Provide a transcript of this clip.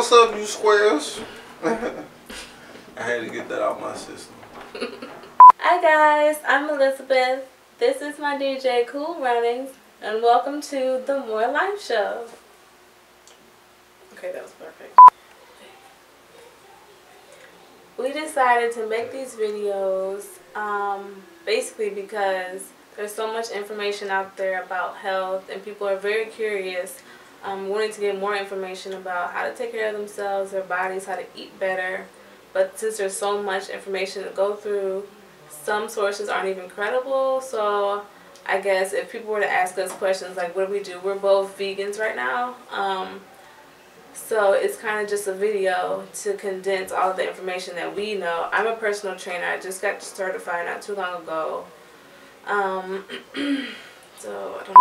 what's up, you squares? I had to get that out my system. Hi guys, I'm Elizabeth. This is my DJ Cool Runnings, and welcome to the More Life Show. Okay, that was perfect. We decided to make these videos basically because there's so much information out there about health, and people are very curious, wanting to get more information about how to take care of themselves, their bodies, how to eat better. But since there's so much information to go through, some sources aren't even credible. So I guess if people were to ask us questions like, what do we do? We're both vegans right now. So it's kind of just a video to condense all the information that we know. I'm a personal trainer. I just got certified not too long ago. So I don't know.